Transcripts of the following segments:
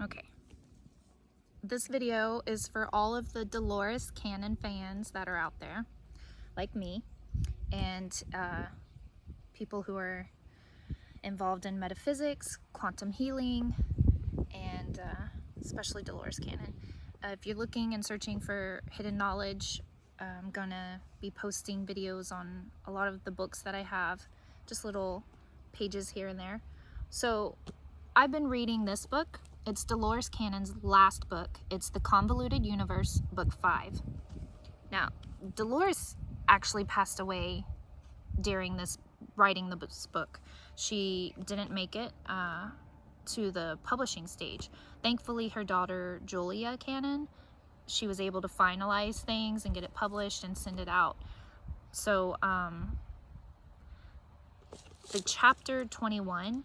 Okay. This video is for all of the Dolores Cannon fans that are out there, like me, and people who are involved in metaphysics, quantum healing, and especially Dolores Cannon. If you're looking and searching for hidden knowledge, I'm gonna be posting videos on a lot of the books that I have, just little pages here and there. So I've been reading this book. It's Dolores Cannon's last book. It's the Convoluted Universe Book 5. Now, Dolores actually passed away during this writing this book. She didn't make it to the publishing stage. Thankfully, her daughter Julia Cannon, she was able to finalize things and get it published and send it out. So the chapter 21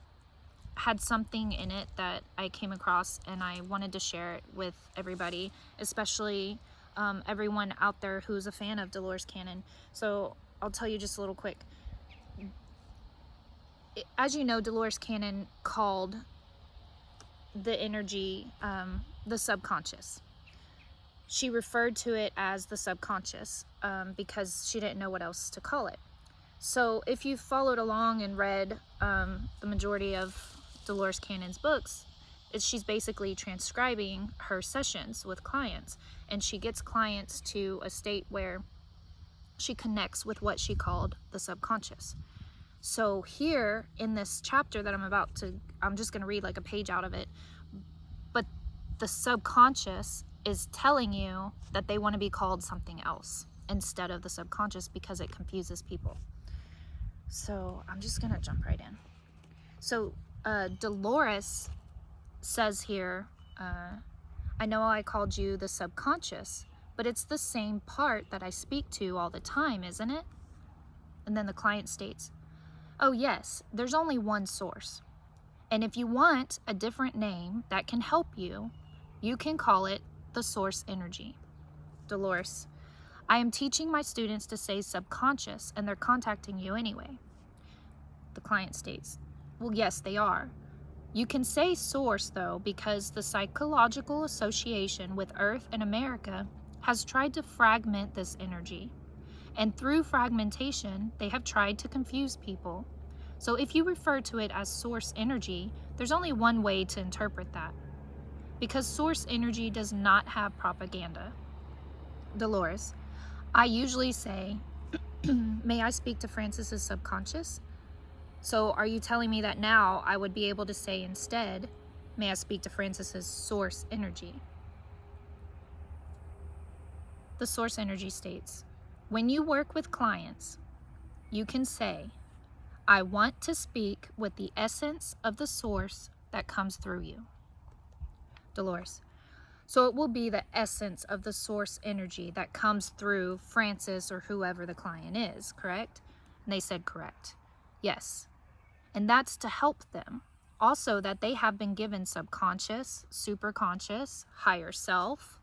had something in it that I came across, and I wanted to share it with everybody, especially everyone out there who's a fan of Dolores Cannon. So I'll tell you just a little quick. As you know, Dolores Cannon called the energy the subconscious. She referred to it as the subconscious because she didn't know what else to call it. So if you followed along and read the majority of Dolores Cannon's books, she's basically transcribing her sessions with clients, and she gets clients to a state where she connects with what she called the subconscious. So here in this chapter that I'm just going to read like a page out of it, but the subconscious is telling you that they want to be called something else instead of the subconscious because it confuses people. So I'm just going to jump right in. So Dolores says here, I know I called you the subconscious, but it's the same part that I speak to all the time, isn't it? And then the client states, oh yes, there's only one source. And if you want a different name that can help you, you can call it the source energy. Dolores, I am teaching my students to say subconscious, and they're contacting you anyway. The client states, well, yes, they are. You can say source, though, because the psychological association with Earth and America has tried to fragment this energy. And through fragmentation, they have tried to confuse people. So if you refer to it as source energy, there's only one way to interpret that. Because source energy does not have propaganda. Dolores, I usually say, may I speak to Francis's subconscious? So are you telling me that now I would be able to say instead, may I speak to Francis's source energy? The source energy states, when you work with clients, you can say, I want to speak with the essence of the source that comes through you. Dolores, so it will be the essence of the source energy that comes through Francis or whoever the client is, correct? And they said correct. Yes. And that's to help them. Also that they have been given subconscious, superconscious, higher self,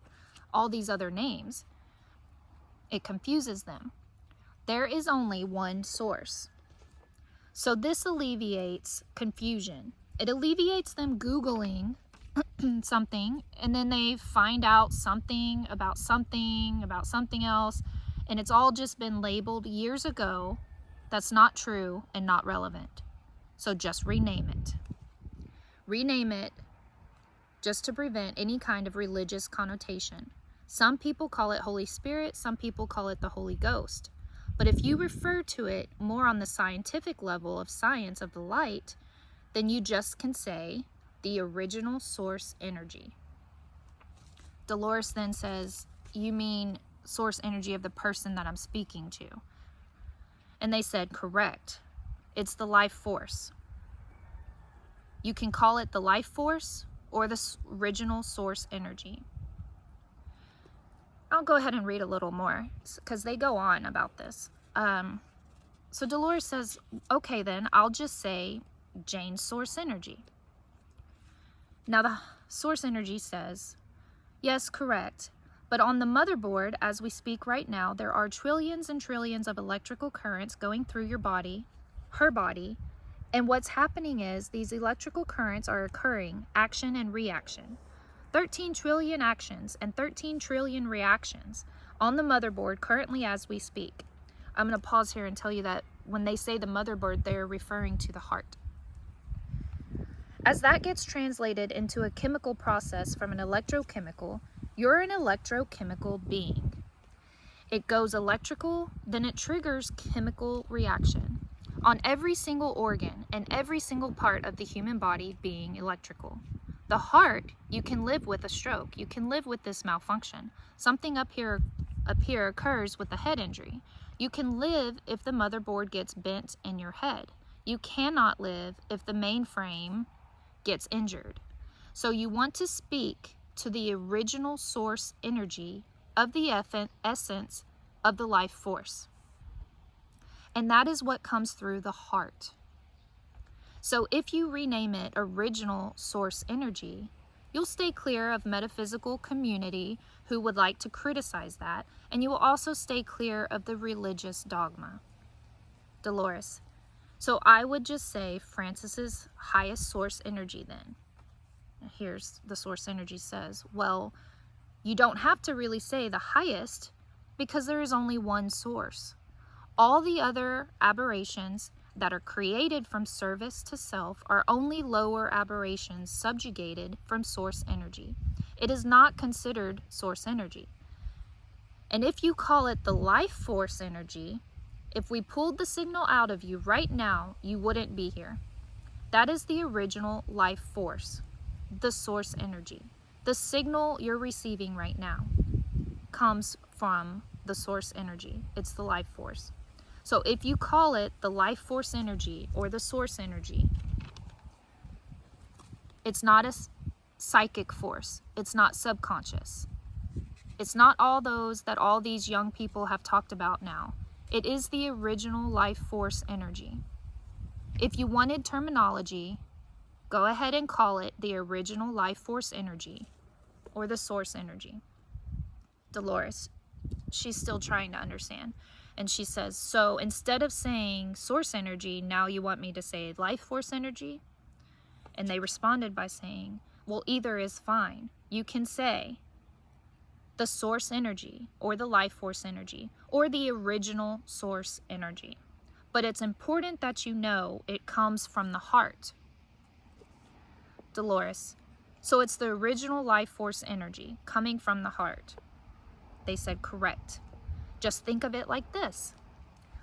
all these other names. It confuses them. There is only one source. So this alleviates confusion. It alleviates them Googling something, and then they find out something about something else, and it's all just been labeled years ago. That's not true and not relevant. So just rename it. Rename it just to prevent any kind of religious connotation. Some people call it Holy Spirit, some people call it the Holy Ghost. But if you refer to it more on the scientific level of science of the light, then you just can say the original source energy. Dolores then says, you mean source energy of the person that I'm speaking to? And they said, correct. It's the life force. You can call it the life force or the original source energy. I'll go ahead and read a little more because they go on about this. So Dolores says, okay, then I'll just say Jane's source energy. Now the source energy says, yes, correct. But on the motherboard, as we speak right now, there are trillions and trillions of electrical currents going through your body, her body, And what's happening is these electrical currents are occurring, action and reaction. 13 trillion actions and 13 trillion reactions on the motherboard currently as we speak. I'm going to pause here and tell you that when they say the motherboard, they're referring to the heart. As that gets translated into a chemical process from an electrochemical, you're an electrochemical being. It goes electrical, then it triggers chemical reaction on every single organ and every single part of the human body being electrical. The heart, you can live with a stroke. You can live with this malfunction. Something up here occurs with a head injury. You can live if the motherboard gets bent in your head. You cannot live if the mainframe gets injured. So you want to speak to the original source energy of the essence of the life force. And that is what comes through the heart. So if you rename it original source energy, you'll stay clear of metaphysical community who would like to criticize that, and you will also stay clear of the religious dogma. Dolores, so I would just say Francis's highest source energy then. Here's the source energy says, well, you don't have to really say the highest because there is only one source. All the other aberrations that are created from service to self are only lower aberrations subjugated from source energy. It is not considered source energy. And if you call it the life force energy, if we pulled the signal out of you right now, you wouldn't be here. That is the original life force, the source energy. The signal you're receiving right now comes from the source energy. It's the life force. So if you call it the life force energy or the source energy, it's not a psychic force. It's not subconscious. It's not all those that all these young people have talked about now. It is the original life force energy. If you wanted terminology, go ahead and call it the original life force energy or the source energy. Dolores, she's still trying to understand. And she says, so instead of saying source energy, now you want me to say life force energy? And they responded by saying, well, either is fine. You can say the source energy or the life force energy or the original source energy. But it's important that you know it comes from the heart. Dolores, so it's the original life force energy coming from the heart. They said, correct. Just think of it like this.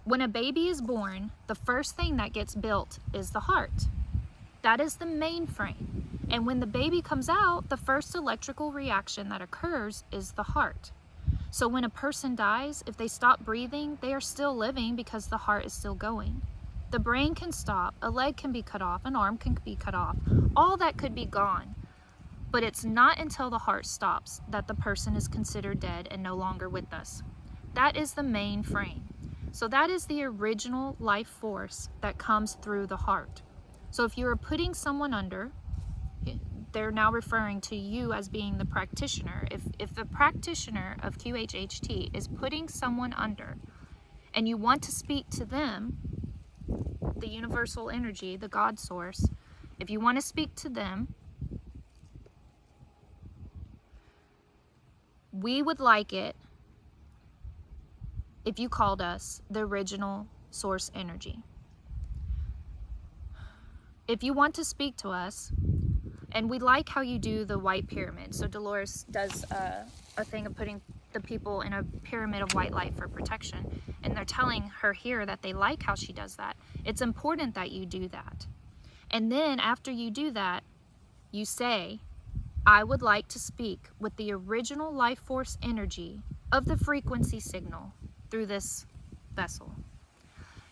When a baby is born, the first thing that gets built is the heart. That is the mainframe. And when the baby comes out, the first electrical reaction that occurs is the heart. So when a person dies, if they stop breathing, they are still living because the heart is still going. The brain can stop, a leg can be cut off, an arm can be cut off. All that could be gone. But it's not until the heart stops that the person is considered dead and no longer with us. That is the main frame. So that is the original life force that comes through the heart. So if you are putting someone under, they're now referring to you as being the practitioner. If the practitioner of QHHT is putting someone under and you want to speak to them, the universal energy, the God source, if you want to speak to them, we would like it if you called us the original source energy. If you want to speak to us, and we like how you do the white pyramid. So Dolores does a thing of putting the people in a pyramid of white light for protection. And they're telling her here that they like how she does that. It's important that you do that. And then after you do that, you say, I would like to speak with the original life force energy of the frequency signal through this vessel.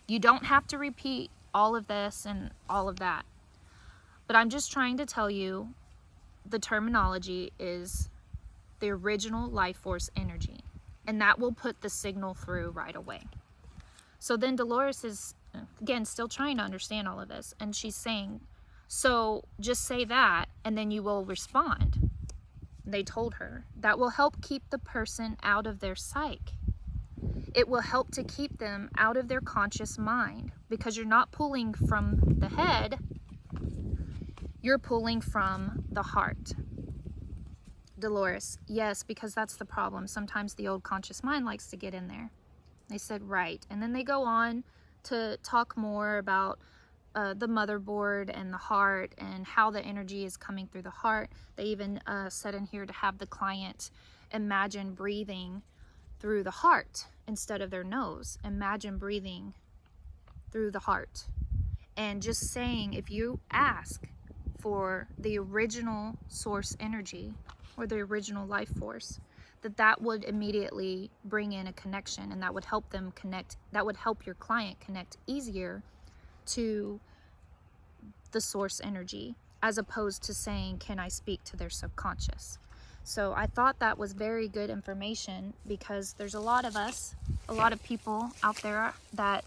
You don't have to repeat all of this and all of that. But I'm just trying to tell you the terminology is the original life force energy. And that will put the signal through right away. So then Dolores is, again, still trying to understand all of this. And she's saying, so just say that and then you will respond. They told her that will help keep the person out of their psyche. It will help to keep them out of their conscious mind, because you're not pulling from the head, you're pulling from the heart. Dolores, yes, because that's the problem. Sometimes the old conscious mind likes to get in there. They said, right. And then they go on to talk more about the motherboard and the heart and how the energy is coming through the heart. They even said in here to have the client imagine breathing through the heart instead of their nose. Imagine breathing through the heart. And just saying, if you ask for the original source energy or the original life force, that would immediately bring in a connection, and that would help them connect. That would help your client connect easier to the source energy, as opposed to saying, can I speak to their subconscious? So I thought that was very good information, because there's a lot of us, a lot of people out there that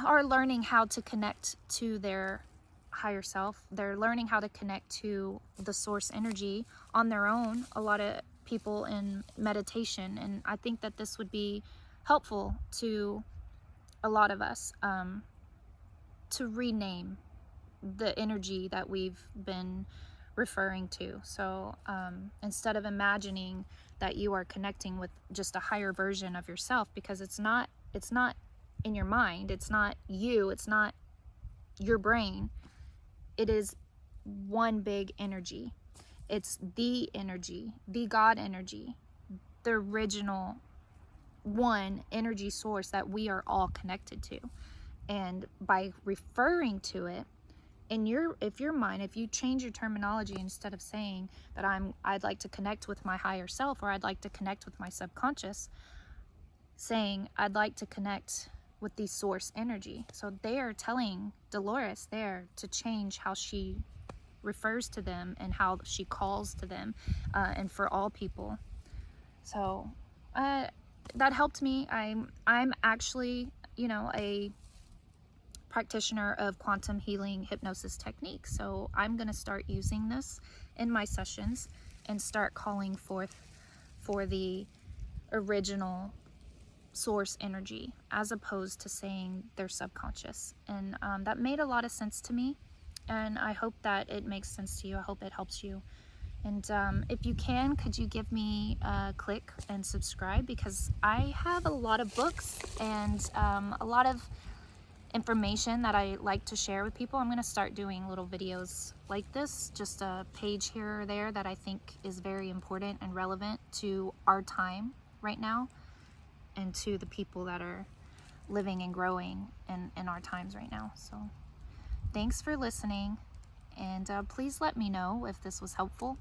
are learning how to connect to their higher self. They're learning how to connect to the source energy on their own. A lot of people in meditation, and I think that this would be helpful to a lot of us, to rename the energy that we've been referring to. So instead of imagining that you are connecting with just a higher version of yourself, because it's not in your mind, it's not you, it's not your brain, it is one big energy. It's the energy, the God energy, the original one energy source that we are all connected to. And by referring to it in if you change your terminology, instead of saying that I'd like to connect with my higher self, or I'd like to connect with my subconscious, saying I'd like to connect with the source energy. So they are telling Dolores there to change how she refers to them and how she calls to them, and for all people. So that helped me. I'm actually, a practitioner of quantum healing hypnosis techniques. So I'm going to start using this in my sessions and start calling forth for the original source energy, as opposed to saying their subconscious. And that made a lot of sense to me, and I hope that it makes sense to you. I hope it helps you. And if you can, could you give me a click and subscribe, because I have a lot of books and a lot of information that I like to share with people. I'm going to start doing little videos like this, just a page here or there that I think is very important and relevant to our time right now, and to the people that are living and growing in our times right now. So thanks for listening, and please let me know if this was helpful.